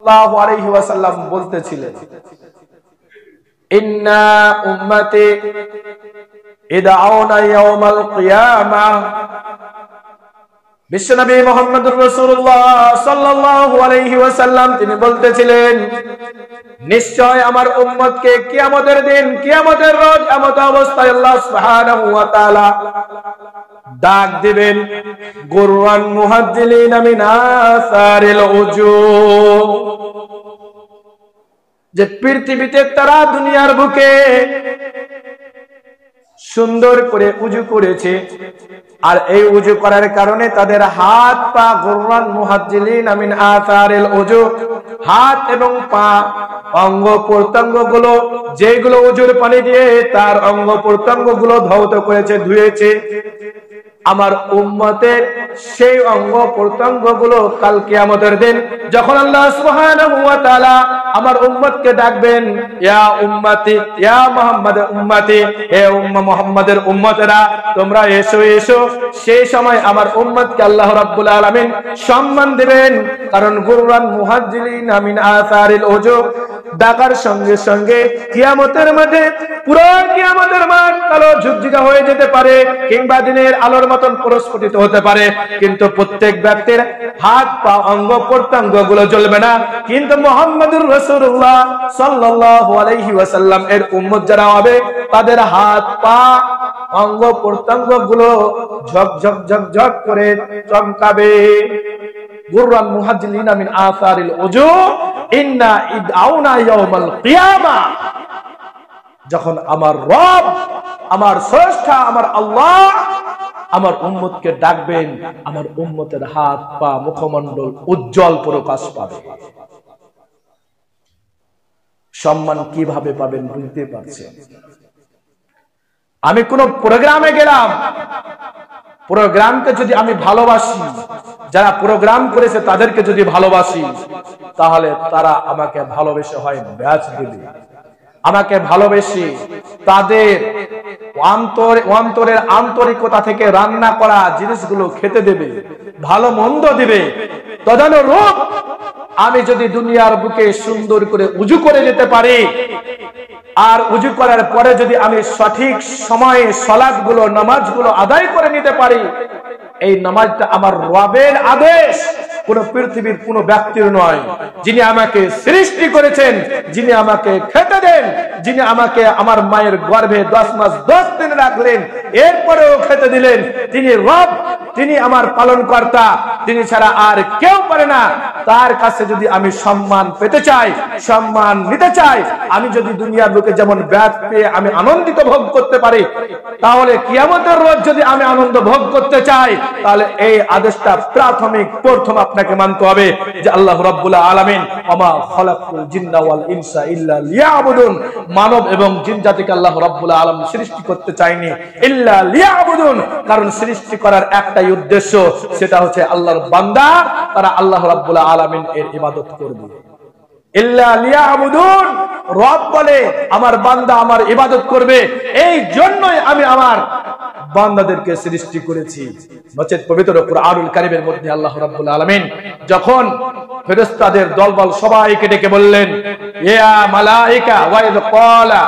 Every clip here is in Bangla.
সাল্লাল্লাহু আলাইহি ওয়াসাল্লাম বলতেছিলেন, ইন্না উম্মতি ইদআউনা ইয়াওমাল কিয়ামাহ। বিশ্বনবী মুহাম্মদুর রাসূলুল্লাহ সাল্লাল্লাহু আলাইহি ওয়াসাল্লাম তিনি বলতেছিলেন, নিশ্চয় আমার উম্মতকে কিয়ামতের দিন, কিয়ামতের রোজ এমত অবস্থায় আল্লাহ সুবহানাহু ওয়া তাআলা ডাক দিবেন, গুররান মুহাজ্জিলিনা মিন আসারিল উজু, যে পৃথিবীতে তারা দুনিয়ার বুকে সুন্দর করে উজু করেছে, আর এই উজু করার কারণে তাদের হাত পা গুররান মুহাজ্জিলিনা মিন আসারিল উজু, হাত এবং পা অঙ্গ প্রত্যঙ্গ গুলো যেগুলো উজুর পানি দিয়ে তার অঙ্গ প্রত্যঙ্গ গুলো ধৌত করেছে, ধুয়েছে, আমার উম্মতের সেই অঙ্গ প্রত্যঙ্গ গুলো কাল কিয়ামতের দিন যখন আল্লাহ সুবহানাহু ওয়া তাআলা আমার উম্মতকে ডাকবেন, ইয়া উম্মতি ইয়া মুহাম্মাদের উম্মতি, হে মুহাম্মাদের উম্মতেরা তোমরা এসো এসো, সেই সময় আমার উম্মতকে আল্লাহ রাব্বুল আলামিন সম্মান দিবেন, কারণ গুররান মুহাজ্জিলিনা মিন আসারিল উজু ডাকার সঙ্গে সঙ্গে কিয়ামতের মাঠে পুরো কিয়ামতের মাঠ কালো ঝুকঝুকে হয়ে যেতে পারে, কিংবা দিনের আলোর মতন প্রস্ফুটিত হতে পারে, কিন্তু প্রত্যেক ব্যক্তির হাত পা অঙ্গ প্রত্যঙ্গ গুলো জ্বলবে না, কিন্তু মুহাম্মদুর রাসূলুল্লাহ সাল্লাল্লাহু আলাইহি ওয়াসাল্লাম এর উম্মত যারা হবে তাদের হাত পা অঙ্গ প্রত্যঙ্গ গুলো ঝকঝক ঝকঝক করে চমকাবে। গুররান মুহাজ্জিলিনা মিন আসারিল উজু ইন্না ইদআউনা ইয়াওমাল কিয়ামাহ। যখন আমার রব, আমার স্রষ্টা, আমার আল্লাহ আমার উম্মতকে ডাকবেন, আমার উম্মতের হাত পা মুখমণ্ডল উজ্জ্বল প্রকাশ পাবে। সম্মান কিভাবে পাবেন বুঝতে পারছেন? আমি কোন প্রোগ্রামে গেলাম, প্রোগ্রামকে যদি আমি ভালোবাসি, যারা প্রোগ্রাম করেছে তাদেরকে যদি ভালোবাসি, তাহলে তারা আমাকে ভালোবেসে হয় ব্যাচ দিবে, আমাকে ভালোবেসে তাদের অন্তরের আন্তরিকতা থেকে রান্না করা জিনিসগুলো খেতে দেবে, ভালো মন্দ দিবে। তদানুরূপ আমি যদি দুনিয়ার বুকে সুন্দর করে উজু করে যেতে পারি, আর উজু করার পরে যদি আমি সঠিক সময়ে সালাতগুলো নামাজগুলো আদায় করে নিতে পারি, এই নামাজটা আমার রবের আদেশ, কোন পৃথিবীর কোন ব্যক্তির নয়। যিনি আমাকে সৃষ্টি করেছেন, যিনি আমাকে খেতে দেন, যিনি আমাকে আমার মায়ের গর্ভে 10 মাস 10 দিন রাখলেন, এরপরেও খেতে দিলেন, তিনি রব, তিনি আমার পালনকর্তা, তিনি ছাড়া আর কেউ পারে না। তার কাছে যদি আমি সম্মান পেতে চাই, সম্মান নিতে চাই, আমি যদি দুনিয়ার লোকে যেমন ব্যাচ পেয়ে আমি আনন্দিত ভোগ করতে পারি, তাহলে কিয়ামতের রোজ যদি আমি আনন্দ ভোগ করতে চাই, তাহলে এই আদেশটা প্রথম আপনাকে মানতে হবে যে আল্লাহ রাব্বুল আলামিন ওমা খালাকুল জিন্না ওয়াল ইনসা ইল্লা লিয়াবুদুন, মানব এবং জিন জাতিকে আল্লাহ রাব্বুল আলামিন সৃষ্টি করতে চায়নি ইল্লা লিয়াবুদুন, কারণ সৃষ্টি করার একটাই উদ্দেশ্য, সেটা হচ্ছে আল্লাহর বান্দা তারা আল্লাহ রাব্বুল আলামিন এর ইবাদত করবে। ইল্লা লিয়াবুদুন, রব বলে আমার বান্দা আমার ইবাদত করবে, এই জন্যই আমি আমার বান্দাদেরকে সৃষ্টি করেছি। নচেত পবিত্র কুরআনুল কারীমের মধ্যে আল্লাহ রাব্বুল আলামিন যখন ফেরেশতাদের দলবল সবাইকে ডেকে বললেন, ইয়া মালায়েকা ওয়া ইয ক্বালা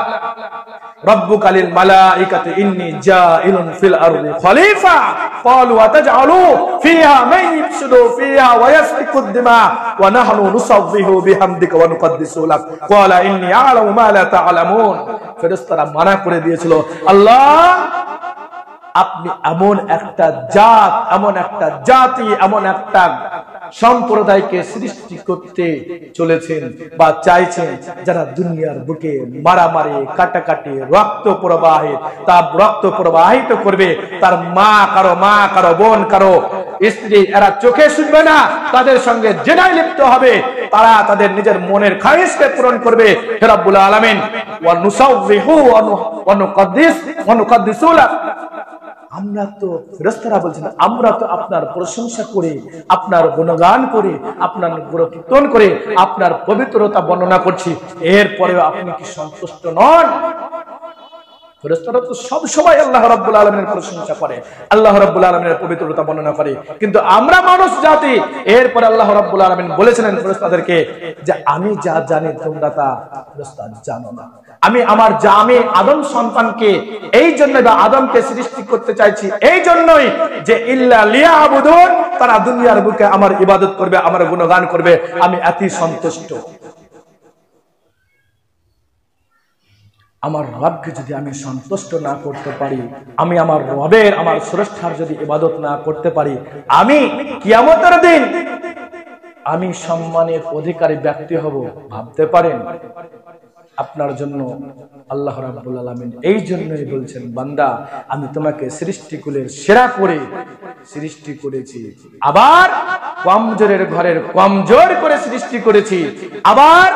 রাব্বুকা লিল মালায়েকাতি ইন্নী জাইলুন ফিল আরদি খলিফা ক্বালু আতাজআলু ফিহা মান ইফসিদু ফিহা ওয়া ইয়াসফিকুদ দিমা ওয়া নাহনু নুসাব্বিহু বিহামদিকা ওয়া নুকদ্দিসু লাক ক্বালা ইন্নী আ'লামু মা লা তা'লামুন। ফেরেশতারা মানা করে দিয়েছিল, আল্লাহ আপনি এমন একটা জাত, এমন একটা জাতি, এমন একটা সম্প্রদায়কে সৃষ্টি করতে চলেছেন বা চাইছেন, যারা দুনিয়ার বুকে মারামারি, কাটাকাটি, রক্ত প্রবাহিত করবে। তার মা কারো বোন কারো স্ত্রী, এরা চোখে শুনবে না, তাদের সঙ্গে জেনায় লিপ্ত হবে, তারা তাদের নিজের মনের খায়েশকে পূরণ করবে। হে রাব্বুল আলামিন ওয়া নুসাব্বিহু ওয়া নুকদ্দিসু লাক, আমরা তো ফেরেশতারা বলছেন, আমরা তো আপনার প্রশংসা করে, আপনার গুণগান করে, আপনার গুণকীর্তন করে, আপনার পবিত্রতা বর্ণনা করছি, এরপরেও আপনি কি সন্তুষ্ট নন? ফেরেশতারা তো সব সময় আল্লাহ রাব্বুল আলামিনের প্রশংসা করে, আল্লাহ রাব্বুল আলামিনের পবিত্রতা বর্ণনা করে, কিন্তু আমরা মানুষ জাতি এরপর আল্লাহ রাব্বুল আলামিন বলেছিলেন ফেরেশতাদেরকে যে আমি যা জানি তোমরা তা ফেরেশতারা জানো না। আমি আদম সন্তানকে এই জন্য বা আদমকে সৃষ্টি করতে চাইছি এই জন্যই যে ইল্লা লিয়াবুদুন, তারা দুনিয়ার বুকে আমার ইবাদত করবে, আমার গুণগান করবে, আমি এতই সন্তুষ্ট। আমার রবকে যদি আমি সন্তুষ্ট না করতে পারি, আমি আমার রবের, আমার স্রষ্টার যদি ইবাদত না করতে পারি, আমি কিয়ামতের দিন আমি সম্মানের অধিকারী ব্যক্তি হব, ভাবতে পারেন? আপনার জন্য আল্লাহ রাব্বুল আলামিন এই জন্যই বলছেন, বান্দা আমি তোমাকে সৃষ্টিকুলের সেরা করে সৃষ্টি করেছি, আবার কমজোরের ঘরের কমজোর করে সৃষ্টি করেছি, আবার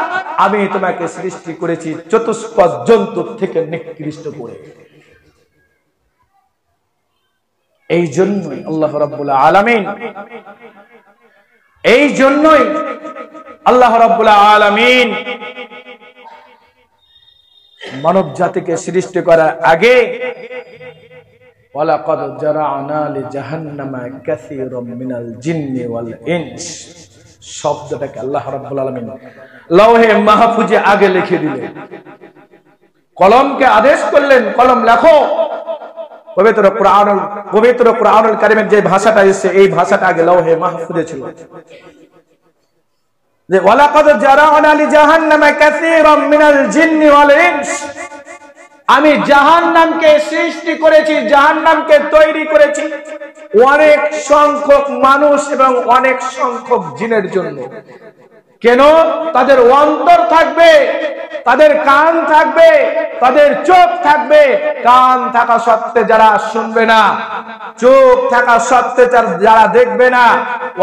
আমি তোমাকে সৃষ্টি করেছি চতুষ্পদ জন্তু থেকে নিকৃষ্ট করে। এই জন্যই আল্লাহ রাব্বুল আলামিন, এই জন্যই আল্লাহ রাব্বুল আলামিন মানব জাতিকে সৃষ্টি করার আগে ওয়ালাকাদ জারা'না লিজাহান্নামা কাসীরাম মিনাল জিন্নি ওয়াল ইনস শব্দটাকে আল্লাহ রাব্বুল আলামিন লৌহে মাহফুজে আগে লিখে দিলেন, কলমকে আদেশ করলেন, কলম লেখো। পবিত্র কুরআনুল কারীমের যে ভাষাটা এসেছে এই ভাষাটা আগে লৌহে মাহফুজে ছিল, যে ওয়ালাকাদ জারা'না লিজাহান্নামা কাসীরাম মিনাল জিন্নি ওয়াল ইনস, আমি জাহান্নামকে সৃষ্টি করেছি, জাহান্নামকে তৈরি করেছি অনেক সংখ্যক মানুষ এবং অনেক সংখ্যক জিনের জন্য। কেন? তাদের অন্তর থাকবে, তাদের কান থাকবে, তাদের চোখ থাকবে, কান থাকা সত্ত্বে যারা শুনবে না, চোখ থাকা সত্ত্বে যারা দেখবে না,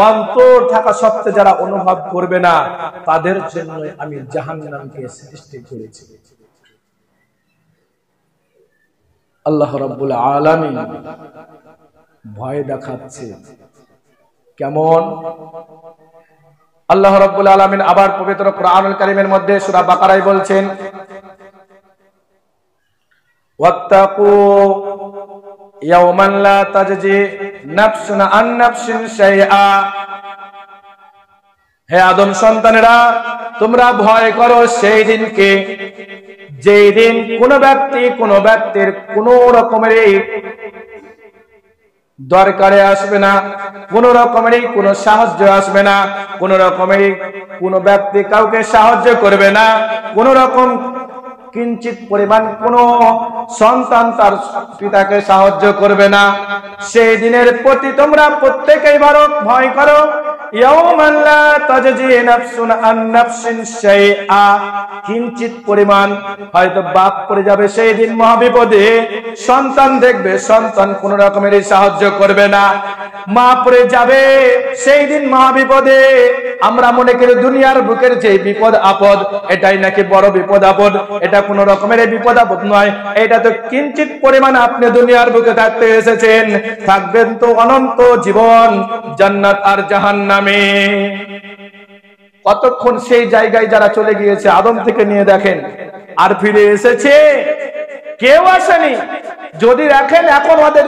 অন্তর থাকা সত্ত্বে যারা অনুভব করবে না, তাদের জন্য আমি জাহান্নামকে সৃষ্টি করেছি। আল্লাহ রাব্বুল আলামিন ভয় দেখাচ্ছে। কেমন? আল্লাহ রাব্বুল আলামিন আবার পবিত্র কুরআনুল কারীমের মধ্যে সূরা বাকারায় বলছেন, ওয়াত্তাকু ইয়াওমান লা তাজজি নাফসুন আন নাফসিন শাইআ, হে আদম সন্তানেরা তোমরা ভয় করো সেই দিনকে, যেই দিন কোন ব্যক্তি কোন ব্যক্তির কোন রকমের দরকারে আসবে না, কোন রকমের কোন সাহায্য আসবে না, কোন রকমের কোন ব্যক্তি কাউকে সাহায্য করবে না, কোন রকম কিঞ্চিত পরিমাণ কোন সন্তান তার পিতাকে সাহায্য করবে না। সেই দিনের প্রতি তোমরা প্রত্যেকেই ভয় করো। ইয়াওমান লা তাজজি নাফসুন আন নাফসিন শাইআ, কিঞ্চিত পরিমাণ হয়তো বাপ পড়ে যাবে সেই দিন মহাবিপদে, সন্তান দেখবে সন্তান কোন রকমের সাহায্য করবে না, মা পড়ে যাবে সেই দিন মহাবিপদে। আমরা মনে করি দুনিয়ার বুকের যে বিপদ আপদ এটাই নাকি বড় বিপদ আপদ, এটা কোন রকমের বিপদ আপদ নয়, এটা তো কিঞ্চিত পরিমাণ। আপনি দুনিয়ার বুকে থাকতে এসেছেন, থাকবেন তো অনন্ত জীবন জান্নাত আর জাহান্নামে। কতক্ষণ সেই জায়গায় যারা চলে গিয়েছে আদম থেকে নিয়ে দেখেন, আর ফিরে এসেছে? কেউ আসেনি। যদি দেখেন এখন ওদের